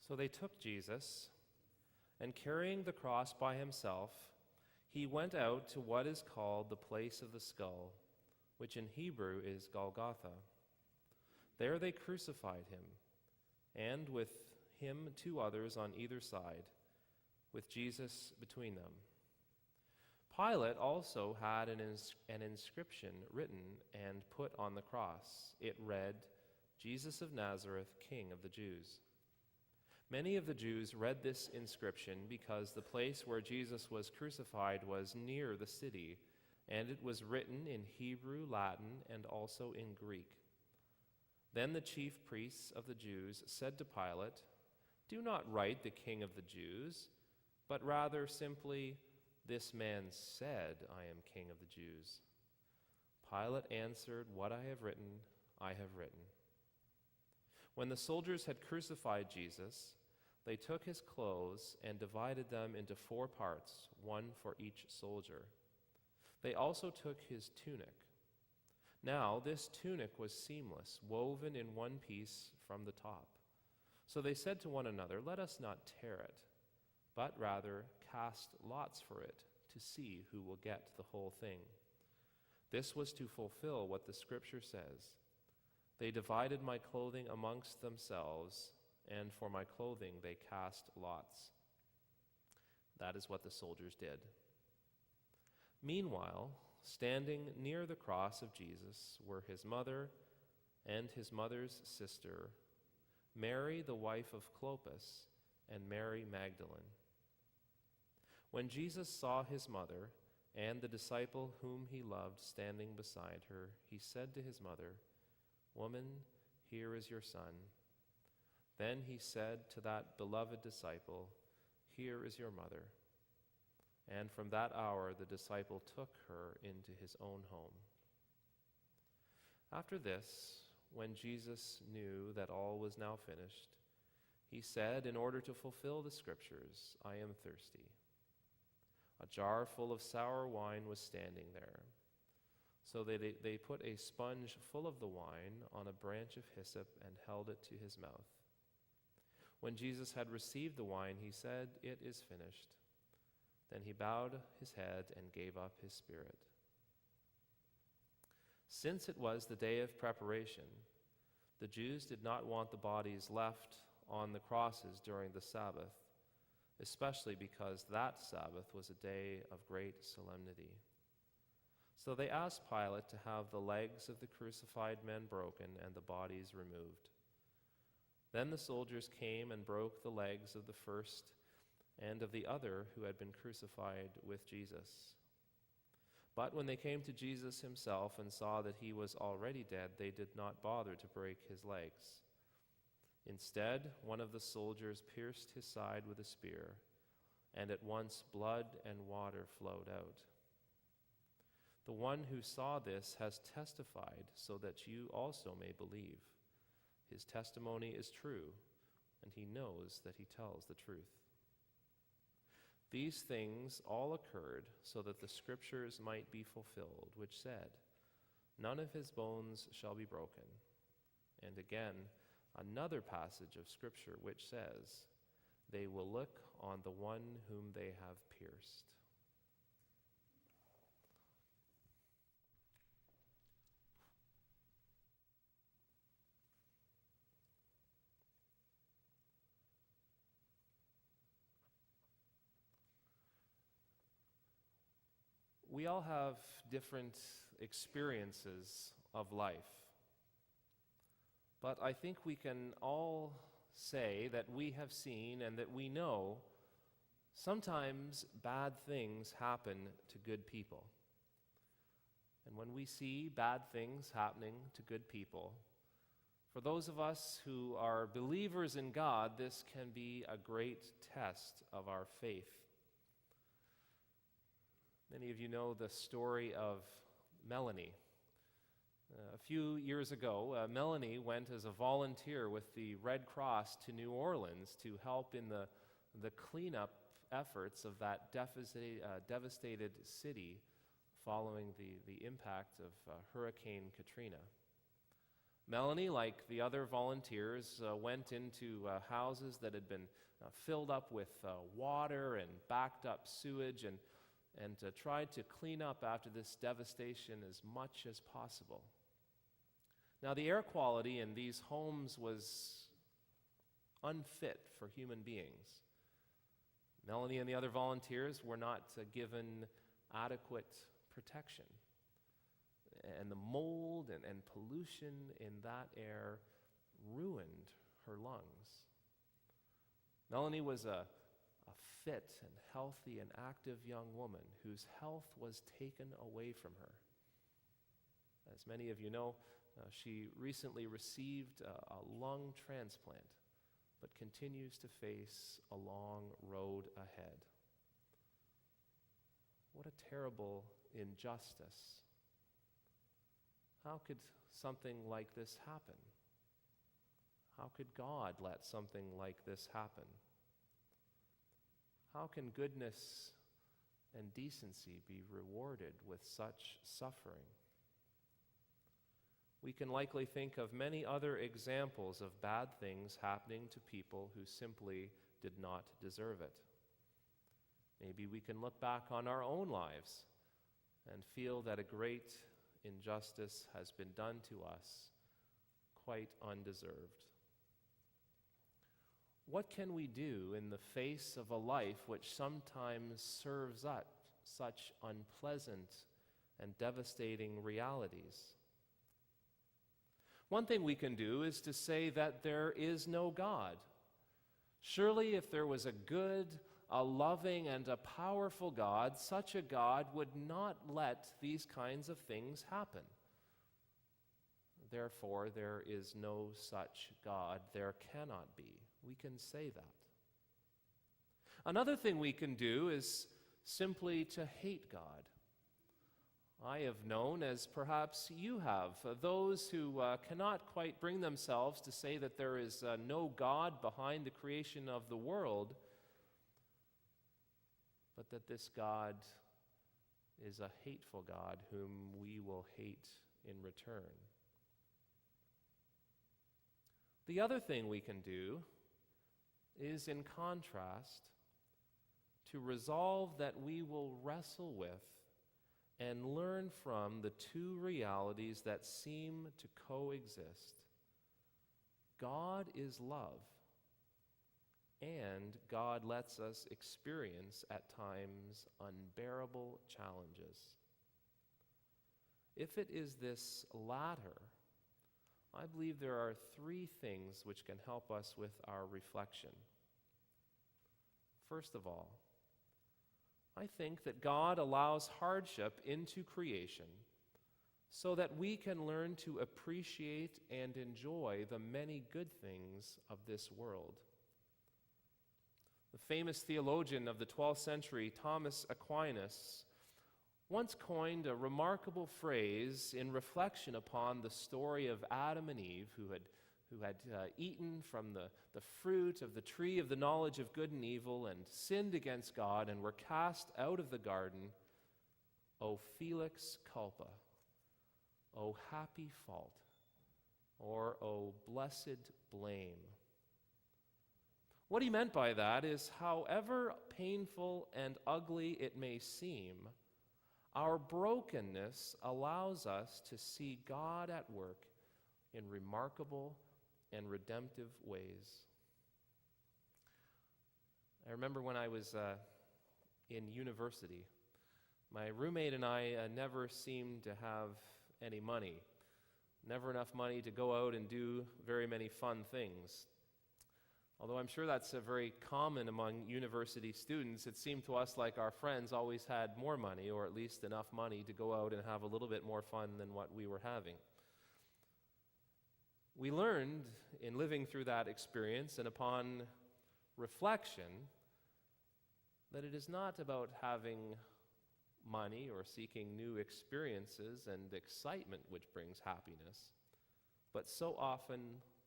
So they took Jesus, and carrying the cross by himself, he went out to what is called the place of the skull, which in Hebrew is Golgotha. There they crucified him, and with him 2 others on either side, with Jesus between them. Pilate also had an inscription written and put on the cross. It read, "Jesus of Nazareth, King of the Jews." Many of the Jews read this inscription because the place where Jesus was crucified was near the city, and it was written in Hebrew, Latin, and also in Greek. Then the chief priests of the Jews said to Pilate, "Do not write the King of the Jews, but rather simply, 'This man said, I am King of the Jews.'" Pilate answered, "What I have written, I have written." When the soldiers had crucified Jesus, they took his clothes and divided them into 4 parts, 1 for each soldier. They also took his tunic. Now this tunic was seamless, woven in one piece from the top. So they said to one another, "Let us not tear it, but rather cast lots for it to see who will get the whole thing." This was to fulfill what the scripture says, "They divided my clothing amongst themselves, and for my clothing they cast lots." That is what the soldiers did. Meanwhile, standing near the cross of Jesus were his mother and his mother's sister, Mary the wife of Clopas, and Mary Magdalene. When Jesus saw his mother and the disciple whom he loved standing beside her, he said to his mother, "Woman, here is your son." Then he said to that beloved disciple, "Here is your mother." And from that hour the disciple took her into his own home. After this, when Jesus knew that all was now finished, he said, in order to fulfill the scriptures, "I am thirsty." A jar full of sour wine was standing there. So they put a sponge full of the wine on a branch of hyssop and held it to his mouth. When Jesus had received the wine, he said, "It is finished." Then he bowed his head and gave up his spirit. Since it was the day of preparation, the Jews did not want the bodies left on the crosses during the Sabbath, especially because that Sabbath was a day of great solemnity. So they asked Pilate to have the legs of the crucified men broken and the bodies removed. Then the soldiers came and broke the legs of the first and of the other who had been crucified with Jesus. But when they came to Jesus himself and saw that he was already dead, they did not bother to break his legs. Instead, one of the soldiers pierced his side with a spear, and at once blood and water flowed out. The one who saw this has testified so that you also may believe. His testimony is true, and he knows that he tells the truth. These things all occurred so that the scriptures might be fulfilled, which said, "None of his bones shall be broken." And again, another passage of scripture which says, "They will look on the one whom they have pierced." We all have different experiences of life, but I think we can all say that we have seen and that we know sometimes bad things happen to good people. And when we see bad things happening to good people, for those of us who are believers in God, this can be a great test of our faith. Many of you know the story of Melanie. A few years ago, Melanie went as a volunteer with the Red Cross to New Orleans to help in the cleanup efforts of that devastated city following the impact of Hurricane Katrina. Melanie, like the other volunteers, went into houses that had been filled up with water and backed up sewage and tried to clean up after this devastation as much as possible. Now, the air quality in these homes was unfit for human beings. Melanie and the other volunteers were not given adequate protection. And the mold and pollution in that air ruined her lungs. Melanie was a fit and healthy and active young woman whose health was taken away from her. As many of you know, she recently received a lung transplant, but continues to face a long road ahead. What a terrible injustice. How could something like this happen? How could God let something like this happen? How can goodness and decency be rewarded with such suffering? We can likely think of many other examples of bad things happening to people who simply did not deserve it. Maybe we can look back on our own lives and feel that a great injustice has been done to us, quite undeserved. What can we do in the face of a life which sometimes serves up such unpleasant and devastating realities? One thing we can do is to say that there is no God. Surely if there was a good, a loving, and a powerful God, such a God would not let these kinds of things happen. Therefore, there is no such God. There cannot be. We can say that. Another thing we can do is simply to hate God. I have known, as perhaps you have, those who cannot quite bring themselves to say that there is no God behind the creation of the world, but that this God is a hateful God whom we will hate in return. The other thing we can do is, in contrast, to resolve that we will wrestle with and learn from the two realities that seem to coexist. God is love, and God lets us experience at times unbearable challenges. If it is this latter, I believe there are three things which can help us with our reflection. First of all, I think that God allows hardship into creation so that we can learn to appreciate and enjoy the many good things of this world. The famous theologian of the 12th century, Thomas Aquinas, once coined a remarkable phrase in reflection upon the story of Adam and Eve, who had eaten from the fruit of the tree of the knowledge of good and evil and sinned against God and were cast out of the garden. O felix culpa, O happy fault, or O blessed blame. What he meant by that is, however painful and ugly it may seem, our brokenness allows us to see God at work in remarkable and redemptive ways. I remember when I was in university, my roommate and I never seemed to have any money, never enough money to go out and do very many fun things. Although I'm sure that's very common among university students, it seemed to us like our friends always had more money, or at least enough money to go out and have a little bit more fun than what we were having. We learned in living through that experience and upon reflection that it is not about having money or seeking new experiences and excitement which brings happiness, but so often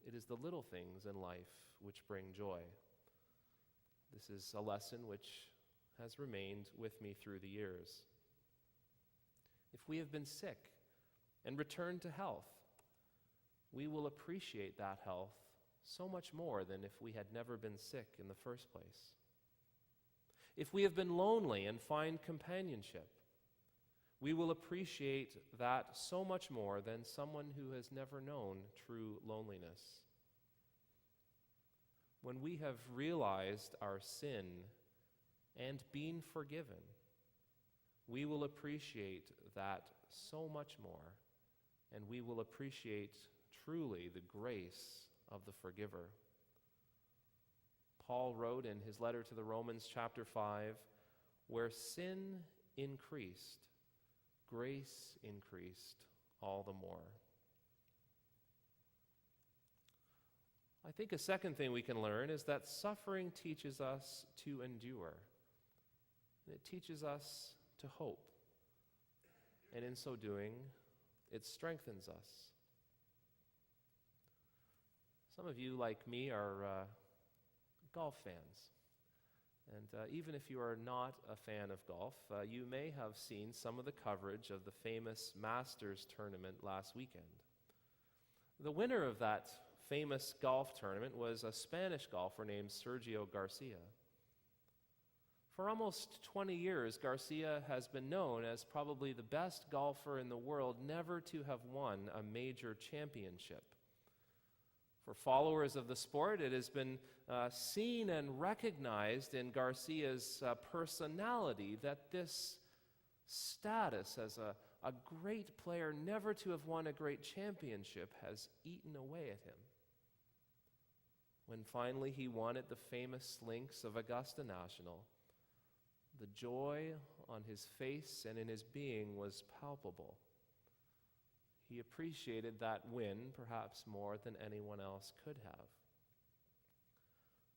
it is the little things in life which bring joy. This is a lesson which has remained with me through the years. If we have been sick and returned to health, we will appreciate that health so much more than if we had never been sick in the first place. If we have been lonely and find companionship, we will appreciate that so much more than someone who has never known true loneliness. When we have realized our sin and been forgiven, we will appreciate that so much more, and we will appreciate truly the grace of the forgiver. Paul wrote in his letter to the Romans chapter 5, where sin increased, grace increased all the more. I think a second thing we can learn is that suffering teaches us to endure. It teaches us to hope. And in so doing, it strengthens us. Some of you, like me, are golf fans. And even if you are not a fan of golf, you may have seen some of the coverage of the famous Masters tournament last weekend. The winner of that famous golf tournament was a Spanish golfer named Sergio Garcia. For almost 20 years, Garcia has been known as probably the best golfer in the world never to have won a major championship. For followers of the sport, it has been seen and recognized in Garcia's personality that this status as a great player never to have won a great championship has eaten away at him. When finally he won at the famous links of Augusta National, the joy on his face and in his being was palpable. He appreciated that win perhaps more than anyone else could have.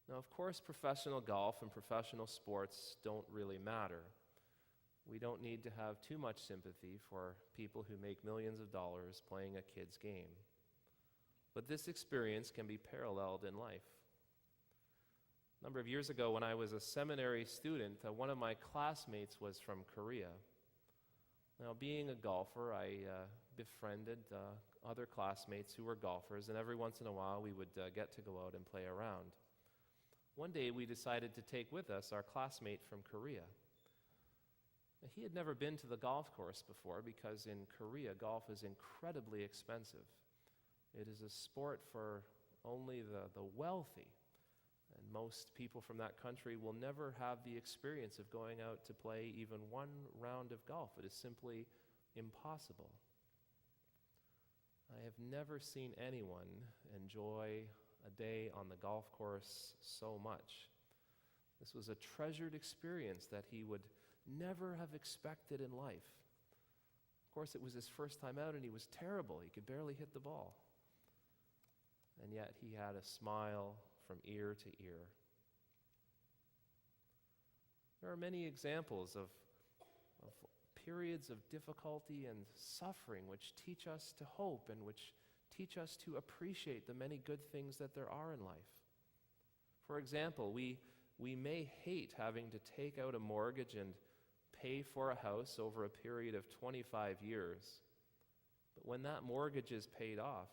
Now, of course, professional golf and professional sports don't really matter. We don't need to have too much sympathy for people who make millions of dollars playing a kid's game. But this experience can be paralleled in life. A number of years ago, when I was a seminary student, one of my classmates was from Korea. Now, being a golfer, I befriended other classmates who were golfers, and every once in a while we would get to go out and play around. One day we decided to take with us our classmate from Korea. He had never been to the golf course before because in Korea golf is incredibly expensive. It is a sport for only the wealthy, and most people from that country will never have the experience of going out to play even one round of golf. It is simply impossible. I have never seen anyone enjoy a day on the golf course so much. This was a treasured experience that he would never have expected in life. Of course, it was his first time out and he was terrible. He could barely hit the ball. And yet he had a smile from ear to ear. There are many examples of periods of difficulty and suffering which teach us to hope and which teach us to appreciate the many good things that there are in life. For example, we may hate having to take out a mortgage and pay for a house over a period of 25 years, but when that mortgage is paid off,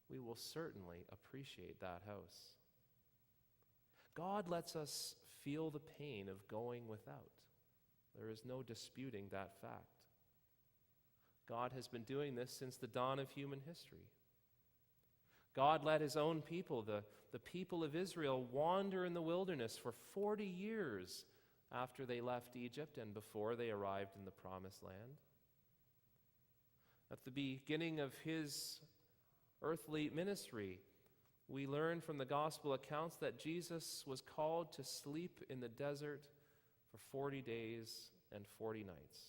we will certainly appreciate that house. God lets us feel the pain of going without. There is no disputing that fact. God has been doing this since the dawn of human history. God let his own people, the people of Israel, wander in the wilderness for 40 years after they left Egypt and before they arrived in the Promised Land. At the beginning of his earthly ministry, we learn from the gospel accounts that Jesus was called to sleep in the desert for 40 days and 40 nights.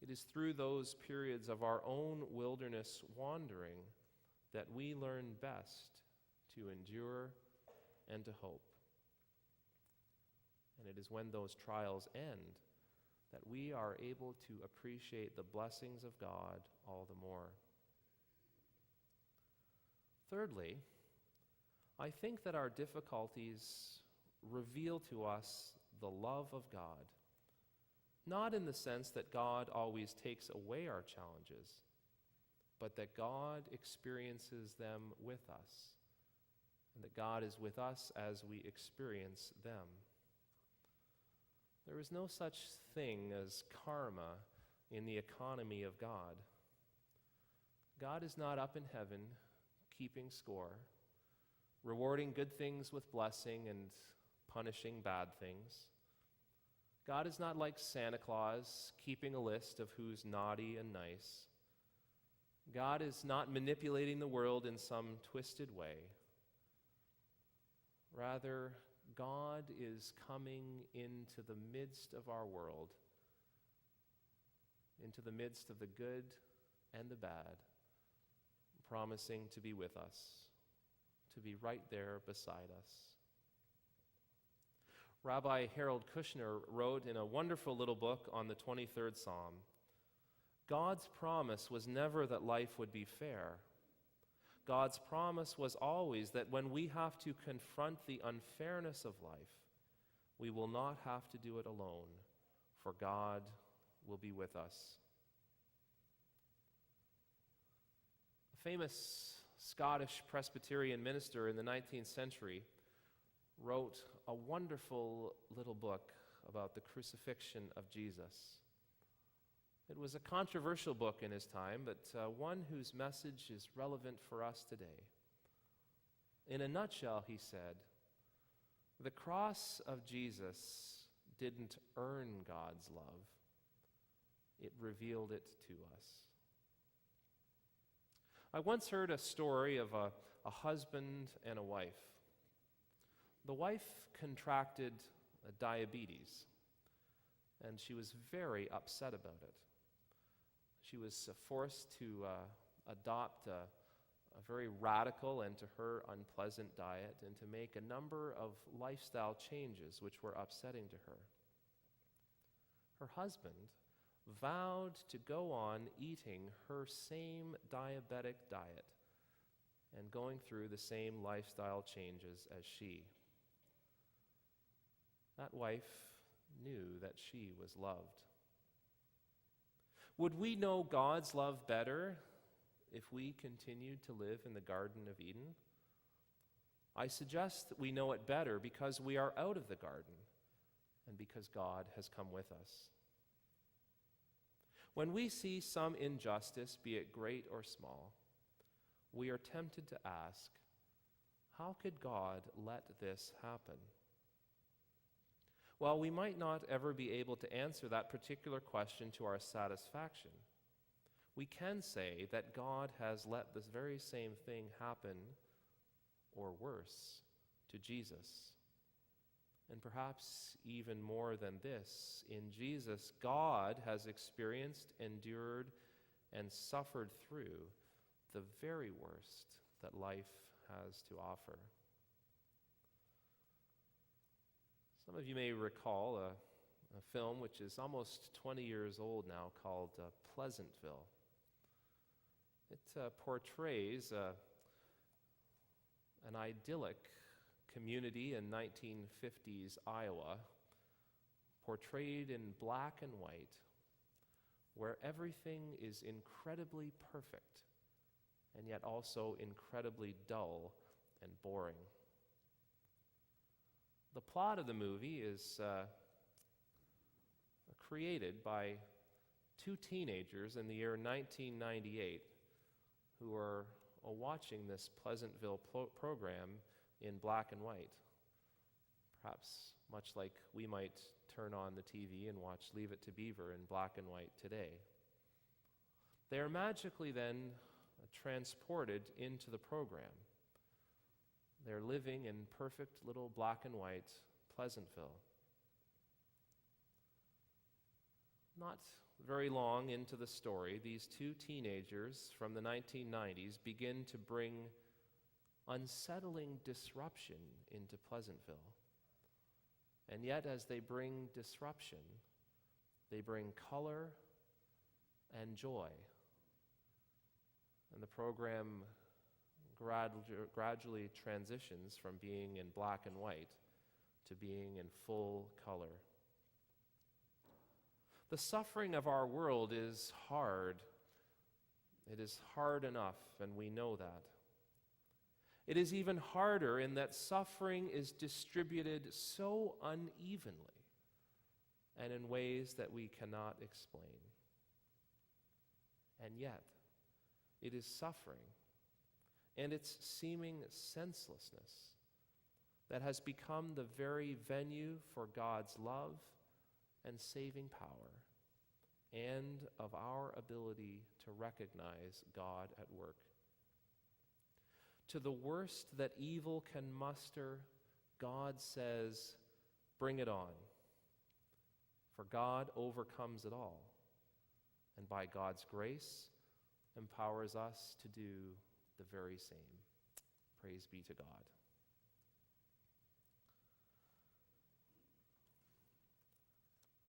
It is through those periods of our own wilderness wandering that we learn best to endure and to hope. And it is when those trials end that we are able to appreciate the blessings of God all the more. Thirdly, I think that our difficulties reveal to us the love of God, not in the sense that God always takes away our challenges, but that God experiences them with us, and that God is with us as we experience them. There is no such thing as karma in the economy of God. God is not up in heaven keeping score, rewarding good things with blessing and punishing bad things. God is not like Santa Claus, keeping a list of who's naughty and nice. God is not manipulating the world in some twisted way. Rather, God is coming into the midst of our world, into the midst of the good and the bad, promising to be with us, to be right there beside us. Rabbi Harold Kushner wrote in a wonderful little book on the 23rd Psalm, God's promise was never that life would be fair. God's promise was always that when we have to confront the unfairness of life, we will not have to do it alone, for God will be with us. A famous Scottish Presbyterian minister in the 19th century wrote a wonderful little book about the crucifixion of Jesus. It was a controversial book in his time, but one whose message is relevant for us today. In a nutshell, he said, the cross of Jesus didn't earn God's love. It revealed it to us. I once heard a story of a husband and a wife. The wife contracted diabetes, and she was very upset about it. She was forced to adopt a very radical and to her unpleasant diet and to make a number of lifestyle changes which were upsetting to her. Her husband vowed to go on eating her same diabetic diet and going through the same lifestyle changes as she. That wife knew that she was loved. Would we know God's love better if we continued to live in the Garden of Eden? I suggest that we know it better because we are out of the garden and because God has come with us. When we see some injustice, be it great or small, we are tempted to ask, how could God let this happen? While we might not ever be able to answer that particular question to our satisfaction, we can say that God has let this very same thing happen, or worse, to Jesus. And perhaps even more than this, in Jesus, God has experienced, endured, and suffered through the very worst that life has to offer. Some of you may recall a film which is almost 20 years old now called Pleasantville. It portrays an idyllic community in 1950s Iowa, portrayed in black and white, where everything is incredibly perfect and yet also incredibly dull and boring. The plot of the movie is created by two teenagers in the year 1998 who are watching this Pleasantville program in black and white, perhaps much like we might turn on the TV and watch Leave It to Beaver in black and white today. They are magically then transported into the program. They're living in perfect little black and white Pleasantville. Not very long into the story, these two teenagers from the 1990s begin to bring unsettling disruption into Pleasantville. And yet, as they bring disruption, they bring color and joy. And the program gradually transitions from being in black and white to being in full color. The suffering of our world is hard. It is hard enough, and we know that. It is even harder in that suffering is distributed so unevenly and in ways that we cannot explain. And yet, it is suffering and its seeming senselessness that has become the very venue for God's love and saving power, and of our ability to recognize God at work. To the worst that evil can muster, God says, bring it on. For God overcomes it all, and by God's grace empowers us to do the very same. Praise be to God.